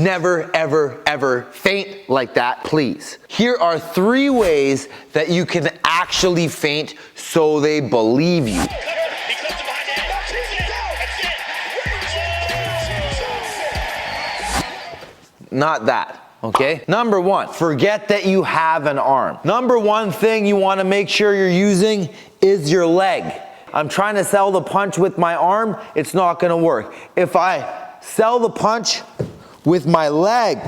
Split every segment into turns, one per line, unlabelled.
never, ever, ever feint like that, please. Here are 3 ways that you can actually feint so they believe you. Not that, okay? Number 1, forget that you have an arm. Number 1 thing you wanna make sure you're using is your leg. I'm trying to sell the punch with my arm, it's not gonna work. If I sell the punch with my leg,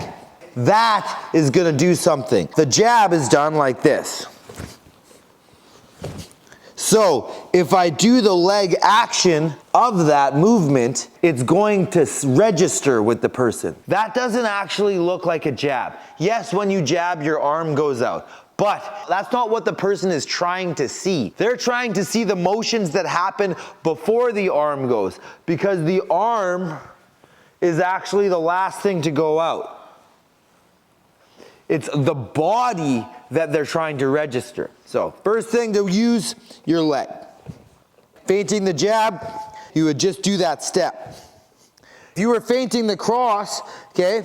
that is gonna do something. The jab is done like this. So if I do the leg action of that movement, it's going to register with the person. That doesn't actually look like a jab. Yes, when you jab, your arm goes out. But that's not what the person is trying to see. They're trying to see the motions that happen before the arm goes, because the arm is actually the last thing to go out. It's the body that they're trying to register. So first thing to use, your leg. Feinting the jab, you would just do that step. If you were feinting the cross, okay,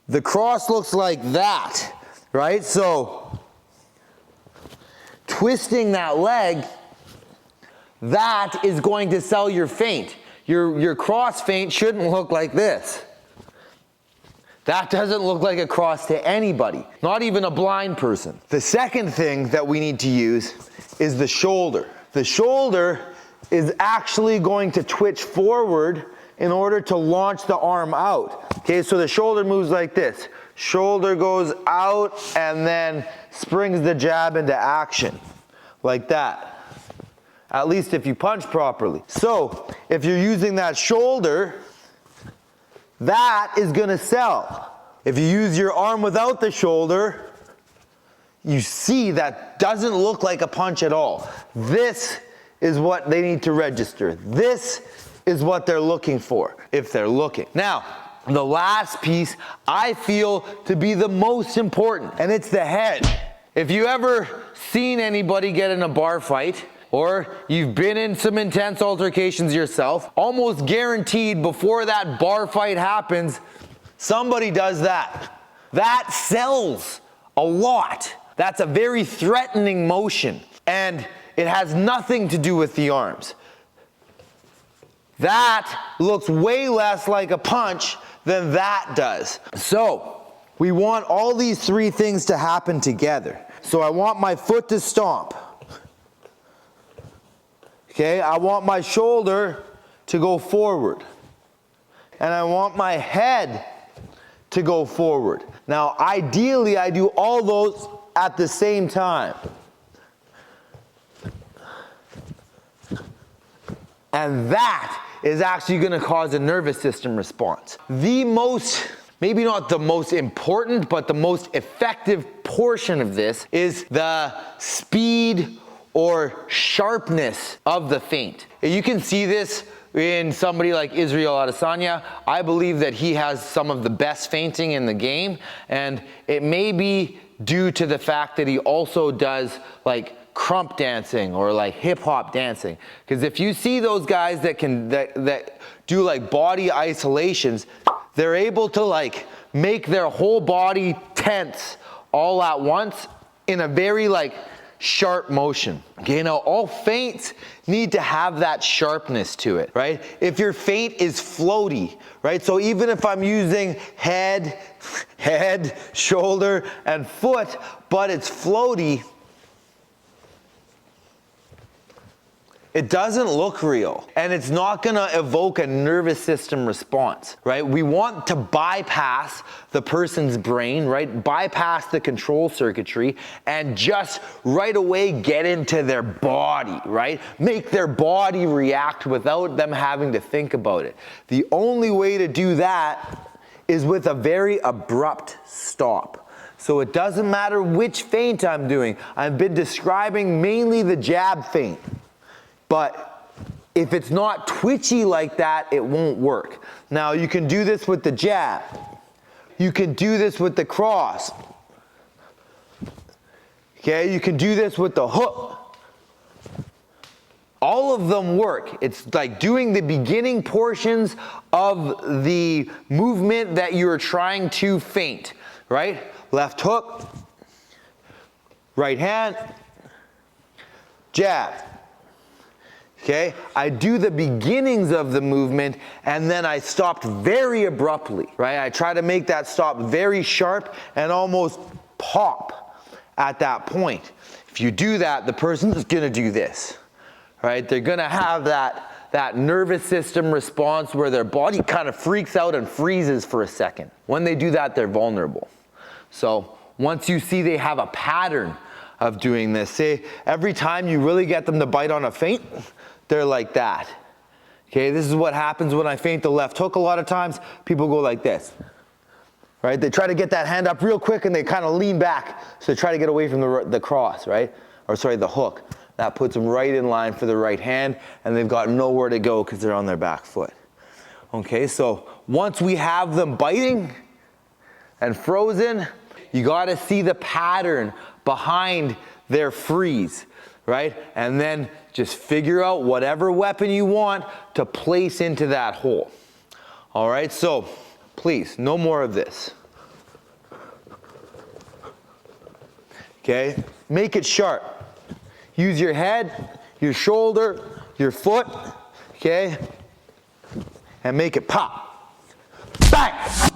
the cross looks like that, right? So twisting that leg, that is going to sell your feint. Your cross feint shouldn't look like this. That doesn't look like a cross to anybody, not even a blind person. The second thing that we need to use is the shoulder. The shoulder is actually going to twitch forward in order to launch the arm out. Okay, so the shoulder moves like this. Shoulder goes out and then springs the jab into action, like that. At least if you punch properly. So if you're using that shoulder, that is gonna sell. If you use your arm without the shoulder, you see that doesn't look like a punch at all. This is what they need to register. This is what they're looking for, if they're looking. Now, the last piece I feel to be the most important, and it's the head. If you ever seen anybody get in a bar fight, or you've been in some intense altercations yourself, almost guaranteed before that bar fight happens, somebody does that. That sells a lot. That's a very threatening motion, and it has nothing to do with the arms. That looks way less like a punch than that does. So we want all these 3 things to happen together. So I want my foot to stomp. Okay, I want my shoulder to go forward. And I want my head to go forward. Now, ideally, I do all those at the same time. And that is actually gonna cause a nervous system response. The most, maybe not the most important, but the most effective portion of this is the speed or sharpness of the feint. You can see this in somebody like Israel Adesanya. I believe that he has some of the best feinting in the game, and it may be due to the fact that he also does like crump dancing or like hip hop dancing. Because if you see those guys that do like body isolations, they're able to like make their whole body tense all at once in a very like sharp motion. Okay, now all feints need to have that sharpness to it, right? If your feint is floaty, right? So even if I'm using head, shoulder, and foot, but it's floaty, it doesn't look real, and it's not gonna evoke a nervous system response, right? We want to bypass the person's brain, right? Bypass the control circuitry and just right away get into their body, right? Make their body react without them having to think about it. The only way to do that is with a very abrupt stop. So it doesn't matter which feint I'm doing. I've been describing mainly the jab feint. But if it's not twitchy like that, it won't work. Now you can do this with the jab. You can do this with the cross. Okay, you can do this with the hook. All of them work. It's like doing the beginning portions of the movement that you're trying to feint, right? Left hook, right hand, jab. Okay, I do the beginnings of the movement and then I stopped very abruptly, right? I try to make that stop very sharp and almost pop at that point. If you do that, the person's gonna do this, right? They're gonna have that nervous system response where their body kind of freaks out and freezes for a second. When they do that, they're vulnerable. So once you see they have a pattern of doing this, say every time you really get them to bite on a feint, they're like that. Okay, this is what happens when I feint the left hook a lot of times. People go like this, right? They try to get that hand up real quick and they kind of lean back. So they try to get away from the cross, right? Or sorry, the hook. That puts them right in line for the right hand and they've got nowhere to go because they're on their back foot. Okay, so once we have them biting and frozen, you gotta see the pattern behind their freeze, right? And then just figure out whatever weapon you want to place into that hole. All right, so please, no more of this. Okay, make it sharp. Use your head, your shoulder, your foot, okay? And make it pop. Bang!